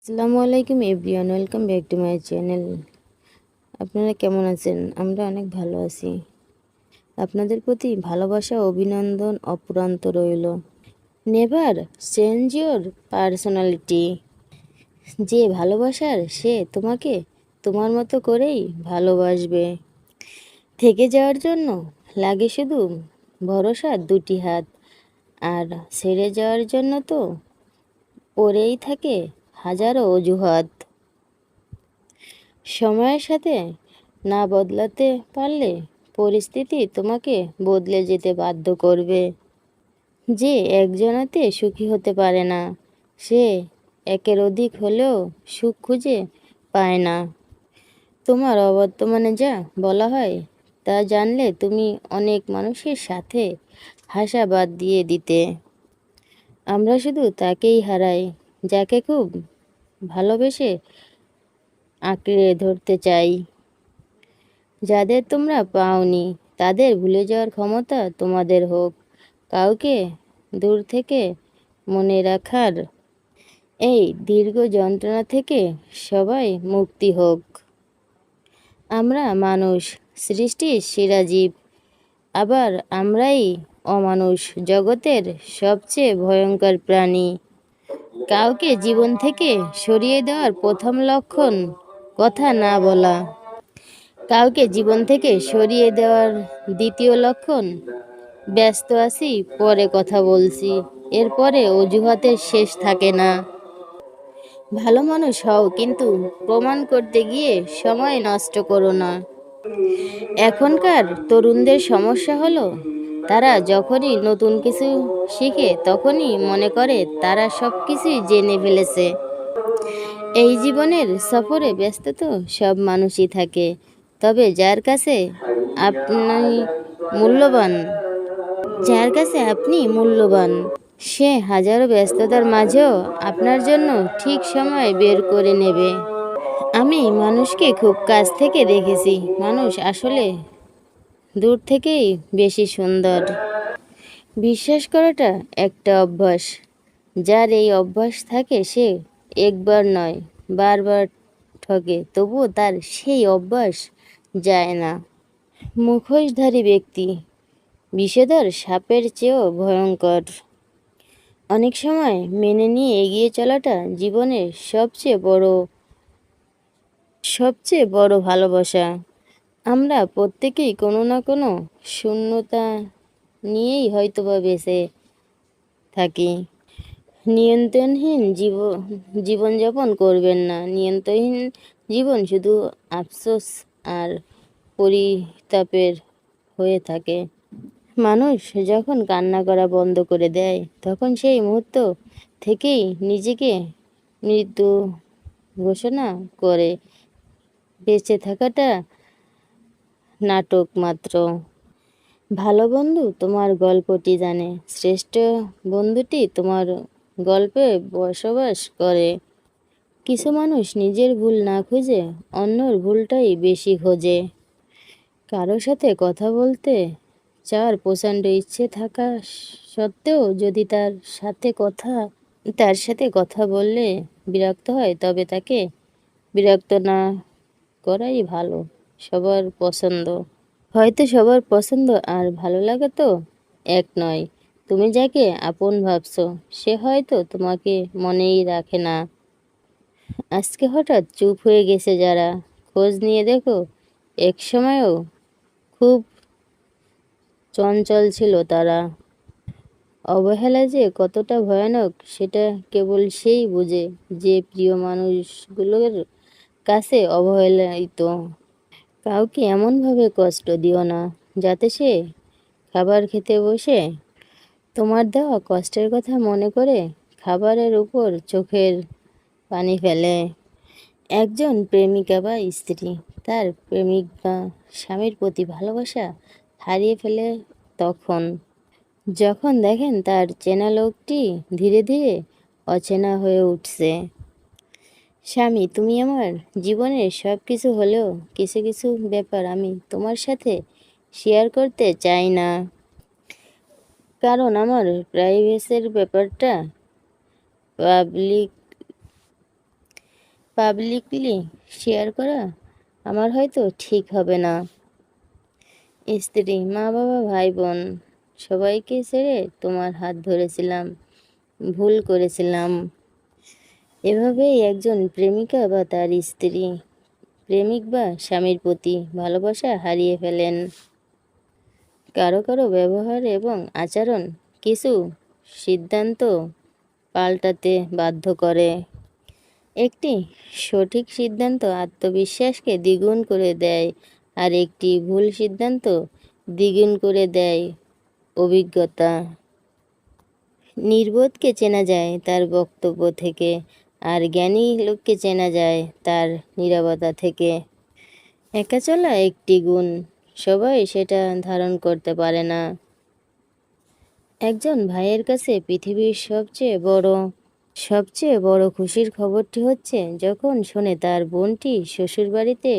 আসসালামু আলাইকুম everyone, welcome back to my channel. আপনারা কেমন আছেন? আমরা অনেক ভালো আছি। আপনাদের প্রতি ভালোবাসা ও অভিনন্দন অফুরন্ত রইল। Never change your personality. যে ভালোবাসার সে তোমাকে তোমার মতো করেই ভালোবাসবে। থেকে যাওয়ার জন্য লাগে শুধু ভরসার দুটি হাত, আর ছেড়ে যাওয়ার জন্য তো পড়েই থাকে হাজারো অজুহাত। সময়ের সাথে না বদলাতে পারলে পরিস্থিতি তোমাকে বদলে যেতে বাধ্য করবে। যে একজনাতে সুখী হতে পারে না, সে একের অধিক হলেও সুখ খুঁজে পায় না। তোমার অবর্তমানে যা বলা হয় তা জানলে তুমি অনেক মানুষের সাথে হাসা বাদ দিয়ে দিতে। আমরা শুধু তাকেই হারাই যাকে খুব ভালোবেসে আঁকড়ে ধরতে চাই। যাদের তোমরা পাওনি তাদের ভুলে যাওয়ার ক্ষমতা তোমাদের হোক। কাউকে দূর থেকে মনে রাখার এই দীর্ঘ যন্ত্রণা থেকে সবাই মুক্তি হোক। আমরা মানুষ, সৃষ্টির সেরা জীব, আবার আমরাই অমানুষ, জগতের সবচেয়ে ভয়ঙ্কর প্রাণী। কাউকে জীবন থেকে সরিয়ে দেওয়ার প্রথম লক্ষণ কথা না বলা। কাউকে জীবন থেকে সরিয়ে দেওয়ার দ্বিতীয় লক্ষণ ব্যস্ত আছি, পরে কথা বলছি। এরপরে অজুহাতের শেষ থাকে না। ভালো মানুষ হও, কিন্তু প্রমাণ করতে গিয়ে সময় নষ্ট করো না। এখনকার তরুণদের সমস্যা হলো তারা যখনই নতুন কিছু শিখে তখনই মনে করে তারা সব কিছুই জেনে ফেলেছে। এই জীবনের সফরে ব্যস্ত তো সব মানুষই থাকে, তবে মূল্যবান আপনি মূল্যবান, সে হাজারো ব্যস্ততার মাঝেও আপনার জন্য ঠিক সময় বের করে নেবে। আমি মানুষকে খুব কাছ থেকে দেখেছি, মানুষ আসলে দূর থেকেই বেশি সুন্দর। বিশ্বাস করাটা একটা অভ্যাস। যার এই অভ্যাস থাকে সে একবার নয় বারবার ঠকে, তবুও তার সেই অভ্যাস যায় না। মুখোশধারী ব্যক্তি বিষধর সাপের চেয়েও ভয়ঙ্কর। অনেক সময় মেনে নিয়ে এগিয়ে চলাটা জীবনের সবচেয়ে বড় ভালোবাসা। আমরা প্রত্যেকেই কোনো না কোনো শূন্যতা নিয়েই হয়তোবা বেঁচে থাকি। নিয়ন্ত্রণহীন জীবনযাপন করবেন না। নিয়ন্ত্রণহীন জীবন শুধু আফসোস আর পরিতাপের হয়ে থাকে। মানুষ যখন কান্না করা বন্ধ করে দেয় তখন সেই মুহূর্ত থেকেই নিজেকে মৃত্যু ঘোষণা করে। বেঁচে থাকাটা নাটক মাত্র। ভালো বন্ধু তোমার গল্পটি জানে, শ্রেষ্ঠ বন্ধুটি তোমার গল্পে বসবাস করে। কিছু মানুষ নিজের ভুল না খুঁজে অন্যর ভুলটাই বেশি খোঁজে। কারো সাথে কথা বলতে চাওয়ার প্রচণ্ড ইচ্ছে থাকা সত্ত্বেও যদি তার সাথে কথা বললে বিরক্ত হয়, তবে তাকে বিরক্ত না করাই ভালো। সবার পছন্দ আর ভালো লাগা তো এক নয়। তুমি যাকে আপন ভাবছো সে হয়তো তোমাকে মনেই রাখে না। আজকে হঠাৎ চুপ হয়ে গেছে যারা, খোঁজ নিয়ে দেখো এক সময়ও খুব চঞ্চল ছিল তারা। অবহেলা যে কতটা ভয়ানক সেটা কেবল সেই বুঝে যে প্রিয় মানুষগুলোর কাছে অবহেলিত। কাউকে এমনভাবে কষ্ট দিও না যাতে সে খাবার খেতে বসে তোমার দেওয়া কষ্টের কথা মনে করে খাবারের উপর চোখের পানি ফেলে। একজন প্রেমিকা বা স্ত্রী তার প্রেমিক বা স্বামীর প্রতি ভালোবাসা হারিয়ে ফেলে যখন দেখেন তার চেনা লোকটি ধীরে ধীরে অচেনা হয়ে উঠছে। স্বামী, তুমি আমার জীবনের সব কিছু হলেও কিছু কিছু ব্যাপার আমি তোমার সাথে শেয়ার করতে চাই না, কারণ আমার প্রাইভেসির ব্যাপারটা পাবলিক পাবলিকলি শেয়ার করা আমার হয়তো ঠিক হবে না। স্ত্রী, মা বাবা, ভাই বোন সবাইকে ছেড়ে তোমার হাত ধরেছিলাম, ভুল করেছিলাম। এভাবেই একজন প্রেমিকা বা তার স্ত্রী, প্রেমিক বা স্বামীর প্রতি ভালোবাসা হারিয়ে ফেলেন। কারো কারো ব্যবহার এবং আচরণ কিছু সিদ্ধান্ত পাল্টাতে বাধ্য করে। একটি সঠিক সিদ্ধান্ত আত্মবিশ্বাসকে দ্বিগুণ করে দেয়, আর একটি ভুল সিদ্ধান্ত দ্বিগুণ করে দেয় অভিজ্ঞতা। নির্বোধকে চেনা যায় তার বক্তব্য থেকে, আর জ্ঞানী লোককে চেনা যায় তার নীরবতা থেকে। একা চলা একটি গুণ, সবাই সেটা ধারণ করতে পারে না। একজন ভাইয়ের কাছে পৃথিবীর সবচেয়ে বড় খুশির খবরটি হচ্ছে যখন শোনে তার বোনটি শ্বশুরবাড়িতে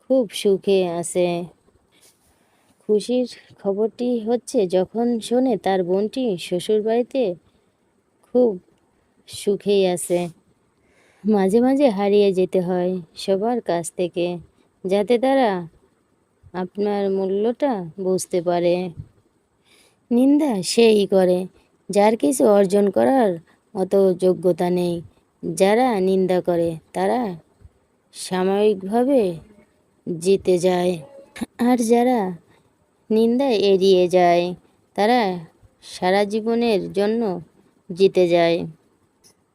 খুব সুখে আছে। খুশির খবরটি হচ্ছে যখন শোনে তার বোনটি শ্বশুরবাড়িতে খুব সুখেই আছে। মাঝে মাঝে হারিয়ে যেতে হয় সবার কাছ থেকে, যাতে তারা আপনার মূল্যটা বুঝতে পারে। নিন্দা সেই করে যার কিছু অর্জন করার মতো যোগ্যতা নেই। যারা নিন্দা করে তারা সাময়িকভাবে জিতে যায়, আর যারা নিন্দা এড়িয়ে যায় তারা সারা জীবনের জন্য জিতে যায়।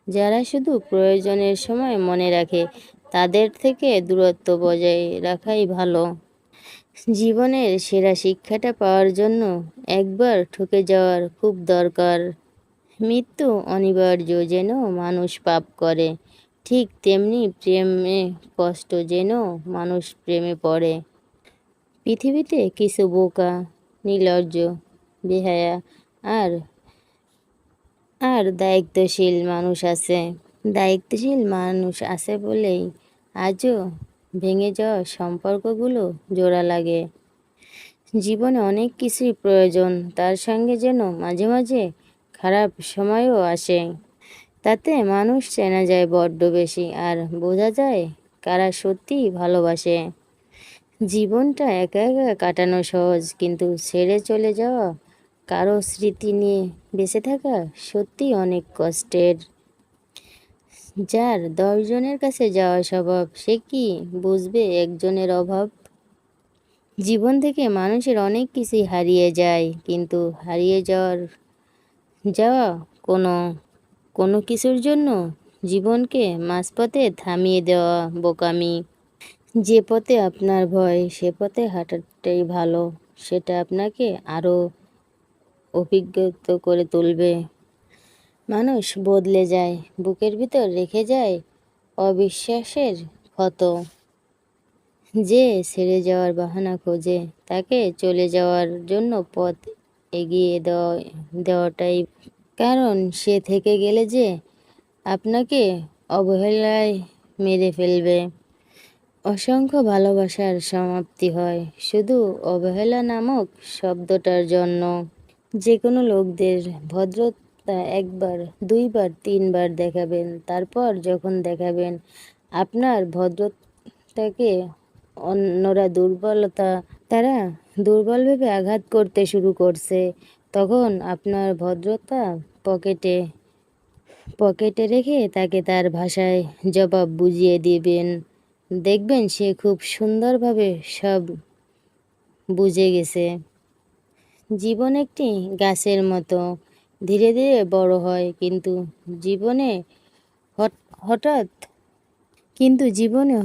যারা শুধু প্রয়োজনের সময় মনে রাখে তাদের থেকে দূরত্ব বজায় রাখাই ভালো। জীবনের সেরা শিক্ষাটা পাওয়ার জন্য একবার ঠকে যাওয়ার খুব দরকার। মৃত্যু অনিবার্য যেন মানুষ পাপ করে, ঠিক তেমনি প্রেমে কষ্ট যেন মানুষ প্রেমে পড়ে। পৃথিবীতে কিছু বোকা, নির্লজ্জ, বেহায়া আর আর দায়িত্বশীল মানুষ আছে বলেই আজও ভেঙে যাওয়া সম্পর্কগুলো জোড়া লাগে। জীবনে অনেক কিছুই প্রয়োজন, তার সঙ্গে যেন মাঝে মাঝে খারাপ সময়ও আসে। তাতে মানুষ চেনা যায় বড্ড বেশি, আর বোঝা যায় কারা সত্যিই ভালোবাসে। জীবনটা একা একা কাটানো সহজ, কিন্তু ছেড়ে চলে যাওয়া কারো স্মৃতি নিয়ে বেঁচে থাকা সত্যিই অনেক কষ্টের। যার 10 জনের কাছে যাওয়া স্বভাব, সে কি বুঝবে একজনের অভাব? জীবন থেকে মানুষের অনেক কিছুই হারিয়ে যায়, কিন্তু হারিয়ে যাওয়া কোনো কোনো কিছুর জন্য জীবনকে মাঝপথে থামিয়ে দেওয়া বোকামি। যে পথে আপনার ভয়, সে পথে হাঁটাটাই ভালো। সেটা আপনাকে আরও অভিজ্ঞত করে তুলবে। মানুষ বদলে যায়, বুকের ভিতর রেখে যায় অবিশ্বাসের ক্ষত। যে ছেড়ে যাওয়ার বাহানা খোঁজে, তাকে চলে যাওয়ার জন্য পথ এগিয়ে দেওয়াটাই, কারণ সে থেকে গেলে যে আপনাকে অবহেলায় মেরে ফেলবে। অসংখ্য ভালোবাসার সমাপ্তি হয় শুধু অবহেলা নামক শব্দটার জন্য। যে কোনো লোকদের ভদ্রতা একবার, দুইবার, তিনবার দেখাবেন, তারপর যখন দেখাবেন আপনার ভদ্রতাকে তারা দুর্বল ভেবে আঘাত করতে শুরু করছে, তখন আপনার ভদ্রতা পকেটে রেখে তাকে তার ভাষায় জবাব বুঝিয়ে দিবেন। দেখবেন সে খুব সুন্দরভাবে সব বুঝে গেছে। জীবন একটি গাছের মতো, ধীরে ধীরে বড় হয়, জীবনে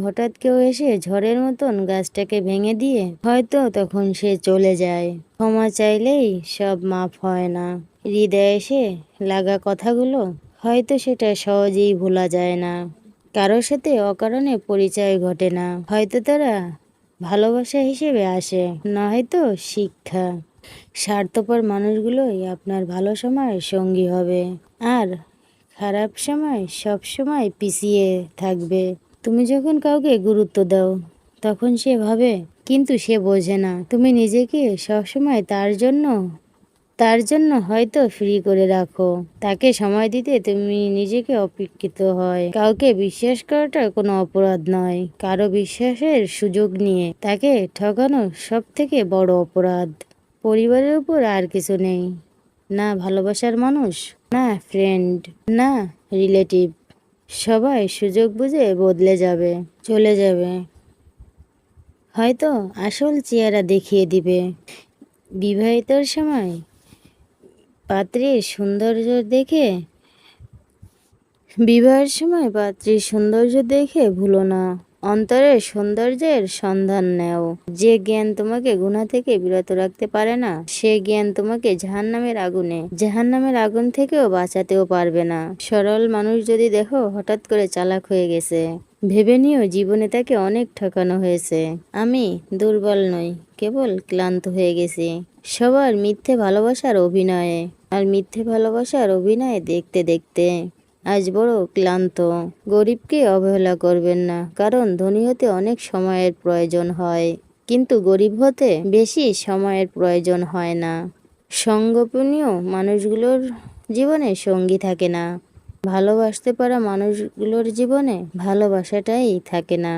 হঠাৎ কেউ এসে ঝড়ের মতন গাছটাকে ভেঙে দিয়ে হয়তো তখন সে চলে যায়। ক্ষমা চাইলেই সব মাফ হয় না। হৃদয়ে এসে লাগা কথাগুলো হয়তো সেটা সহজেই ভোলা যায় না। কারোর সাথে অকারণে পরিচয় ঘটে না, হয়তো তারা ভালোবাসা হিসেবে আসে, নয়তো শিক্ষা। স্বার্থপর মানুষগুলোই আপনার ভালো সময় সঙ্গী হবে, আর খারাপ সময় সব সময় পিছিয়ে থাকবে। তুমি যখন কাউকে গুরুত্ব দাও তখন সে ভাবে, কিন্তু সে বোঝে না তুমি নিজেকে সবসময় তার জন্য তার জন্য হয়তো ফ্রি করে রাখো। তাকে সময় দিতে তুমি নিজেকে অপেক্ষিত হয়। কাউকে বিশ্বাস করাটা কোনো অপরাধ নয়। কারো বিশ্বাসের সুযোগ নিয়ে তাকে ঠকানো সব থেকে বড় অপরাধ। পরিবারের উপর আর কিছু নেই, না ভালোবাসার মানুষ, না ফ্রেন্ড, না রিলেটিভ। সবাই সুযোগ বুঝে বদলে যাবে, চলে যাবে, হয়তো আসল চেহারা দেখিয়ে দিবে। বিবাহিতর সময় পাত্রীর সৌন্দর্য দেখে বিবাহের সময় পাত্রীর সৌন্দর্য দেখে ভুলো না, অন্তরের সৌন্দর্যের সন্ধান নেও। যে জ্ঞান তোমাকে গুনাহ থেকে বিরত রাখতে পারে না, সে জ্ঞান তোমাকে জাহান্নামের আগুন থেকেও বাঁচাতেও পারবে না। সরল মানুষ যদি দেখো হঠাৎ করে চালাক হয়ে গেছে, ভেবে নিও জীবনে তাকে অনেক ঠকানো হয়েছে। আমি দুর্বল নই, কেবল ক্লান্ত হয়ে গেছি সবার মিথ্যে ভালোবাসার অভিনয়ে। আর মিথ্যে ভালোবাসার অভিনয়ে দেখতে দেখতে আজ বড় ক্লান্ত। গরিবকে অবহেলা করবেন না, কারণ ধনী হতে অনেক সময়ের প্রয়োজন হয়, কিন্তু গরিব হতে বেশি সময়ের প্রয়োজন হয় না। সঙ্গপনীয় মানুষগুলোর জীবনে সঙ্গী থাকে না, ভালোবাসতে পারা মানুষগুলোর জীবনে ভালোবাসাটাই থাকে না।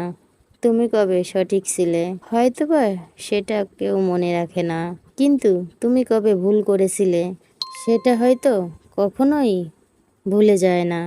তুমি কবে সঠিক ছিলে হয়তোবা সেটা কেউ মনে রাখে না, কিন্তু তুমি কবে ভুল করেছিলে সেটা হয়তো কখনোই ভুলে যায় না।